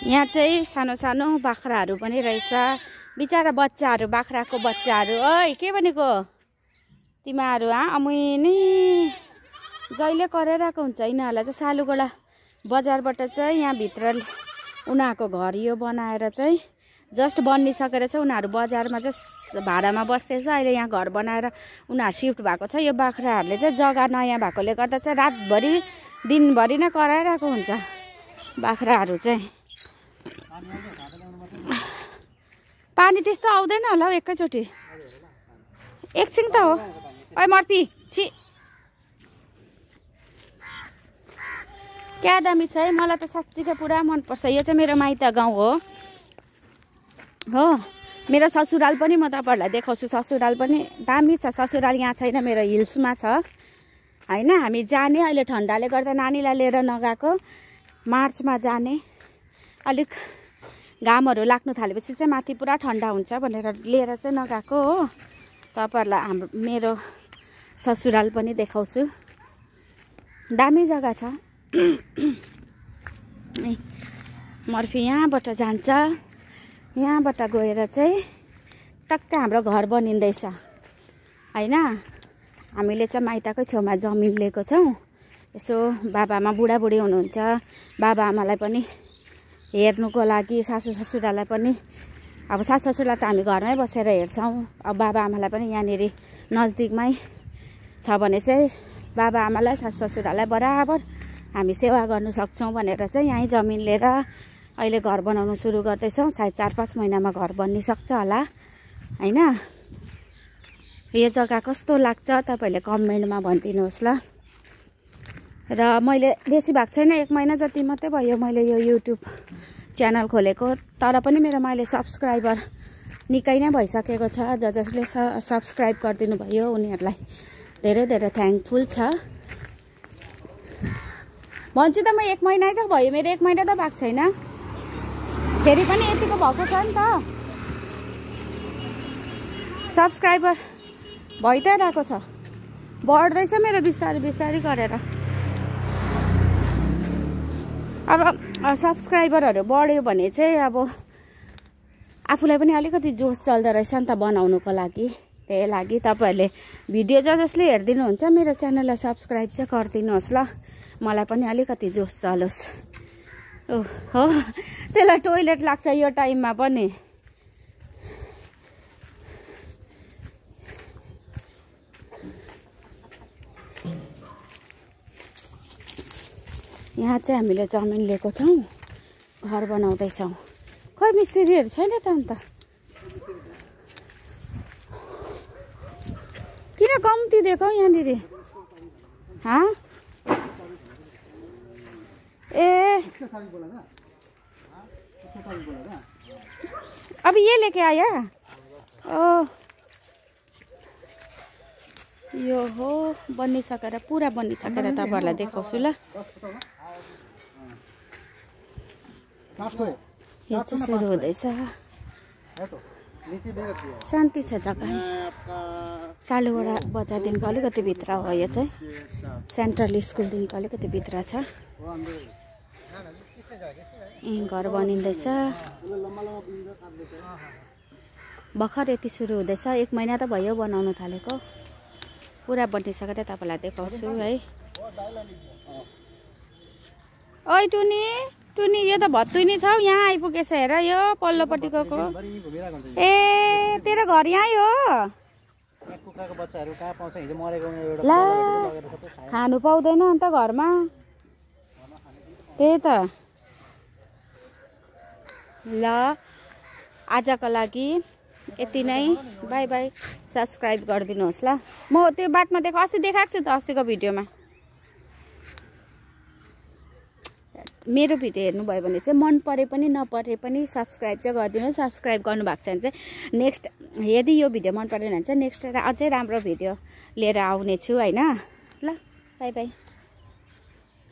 यहाँ चाहिँ सानो सानो बाख्राहरू पनि रहेछ। बिचारा बच्चाहरू, बाख्राको बच्चाहरू। ओइ के भनेको तिमीहरू अमुनी जहिले कराइरहेको हुन्छ। यिनीहरूलाई चाहिँ सालुगोडा बजारबाट चाहिँ यहाँभित्र उनीहरूको घर यो बनाएर चाहिँ जस्ट बनिसकेर चाहिँ उनीहरू बजारमा चाहिँ भाडामा बस्दैछ। अहिले यहाँ घर बनाएर उनीहरू सिफ्ट भएको छ। यो बाख्राहरूले चाहिँ जग्गा नयाँ भएकोले गर्दा चाहिँ रातभरि दिनभरि नै कराइरहेको हुन्छ बाख्राहरू चाहिँ। पानी त्यस्तो आउँदैन होला हौ एकैचोटि, एकछिन त हो। ओइ मर्पी छि क्या दामी छ है। मलाई त साँच्चीकै पुरा मनपर्छ। यो चाहिँ मेरो माइत गाउँ हो। मेरो ससुराल पनि म तपाईँहरूलाई देखाउँछु। ससुराल पनि दामी छ। ससुराल यहाँ छैन, मेरो हिल्समा छ होइन। हामी जाने अहिले ठन्डाले गर्दा नानीलाई लिएर नगएको। मार्चमा जाने। अलिक घामहरू लाग्नु थालेपछि चाहिँ माथि पुरा ठन्डा हुन्छ भनेर लिएर चाहिँ नगएको हो। तपाईँहरूलाई हाम्रो मेरो ससुराल पनि देखाउँछु। दामी जग्गा छ। मर्फी यहाँबाट जान्छ। यहाँबाट गएर चाहिँ टक्क हाम्रो घर बनिँदैछ होइन। हामीले चाहिँ माइतकै छेउमा जमिन लिएको छौँ। यसो बाबाआमा बुढाबुढी हुनुहुन्छ, बाबाआमालाई पनि हेर्नुको लागि, सासू ससुरालाई पनि। अब सासू ससुरालाई त हामी घरमै बसेर हेर्छौँ। अब बाबाआमालाई पनि यहाँनिर नजिकमै छ भने चाहिँ बाबाआमालाई सासू ससुरालाई बराबर हामी सेवा गर्नु सक्छौँ भनेर चाहिँ यहीँ जमिन लिएर अहिले घर बनाउनु सुरु गर्दैछौँ। सायद 4-5 महिनामा घर बनिसक्छ होला होइन। यो जग्गा कस्तो लाग्छ तपाईँहरूले कमेन्टमा भनिदिनुहोस् ल। र मैले बेसी भएको छैन, 1 महिना जति मात्रै भयो मैले यो युट्युब च्यानल खोलेको। तर पनि मेरो मैले सब्सक्राइबर निकै नै भइसकेको छ। जसले सब्सक्राइब गरिदिनु भयो उनीहरूलाई धेरै धेरै थ्याङ्कफुल छ भन्छु त म। 1 महिना त भयो मेरो, 1 महिना त भएको छैन। फेरि पनि यतिको भएको छ नि त। सब्सक्राइबर भइ त रहेको छ, बढ्दैछ मेरो बिस्तारै बिस्तारै गरेर। अब सब्सक्राइबरहरू बढ्यो भने चाहिँ अब आफूलाई पनि अलिकति जोस चल्दो रहेछ नि त बनाउनुको लागि। त्यही लागि तपाईँहरूले भिडियो जसले हेरिदिनुहुन्छ मेरो च्यानललाई सब्सक्राइब चाहिँ गरिदिनुहोस् ल। मलाई पनि अलिकति जोस चलोस्। हो त्यसलाई टोइलेट लाग्छ यो टाइममा पनि। यहाँ चाहिँ हामीले जमिन लिएको छौँ, घर बनाउँदैछौँ। खोइ मिस्त्रीहरू छैन त अन्त किन कम्ती दिएको यहाँनिर? ए अब ये लेके आया। ओ यो हो बनिसकेर पुरा बनिसकेर तपाईँहरूलाई देखाउँछु ल। यो चाहिँ सुरु हुँदैछ। शान्ति छ जग्गा। सालुगोडा बजारदेखिको अलिकति भित्र हो। यो चाहिँ सेन्ट्रल स्कुलदेखिको अलिकति भित्र छ। घर बनिँदैछ भर्खर यति सुरु हुँदैछ। 1 महिना त भयो बनाउनु थालेको। पुरा बनिसकेर तपाईँलाई देखाउँछु है। ओइ टुनी टुनी यो त भत्तुनी छ यहाँ आइपुगेछ हेर। यो पल्लोपट्टिको ए तेरो घर यहीँ हो। ला खानु पाउँदैन अन्त घरमा, त्यही त। ल आजको लागि यति नै। By by. सब्सक्राइब गरिदिनुहोस् ल। म त्यो बाटमा अस्ति देखाएको छु त अस्तिको भिडियोमा। मेरो भिडियो हेर्नुभयो भने चाहिँ मन परे पनि नपरे पनि सब्सक्राइब चाहिँ गरिदिनु। सब्सक्राइब गर्नुभएको छ भने चाहिँ नेक्स्ट यदि यो भिडियो मन परेन भने चाहिँ नेक्स्ट अझै राम्रो भिडियो लिएर आउने छु होइन। ल बाई बाई।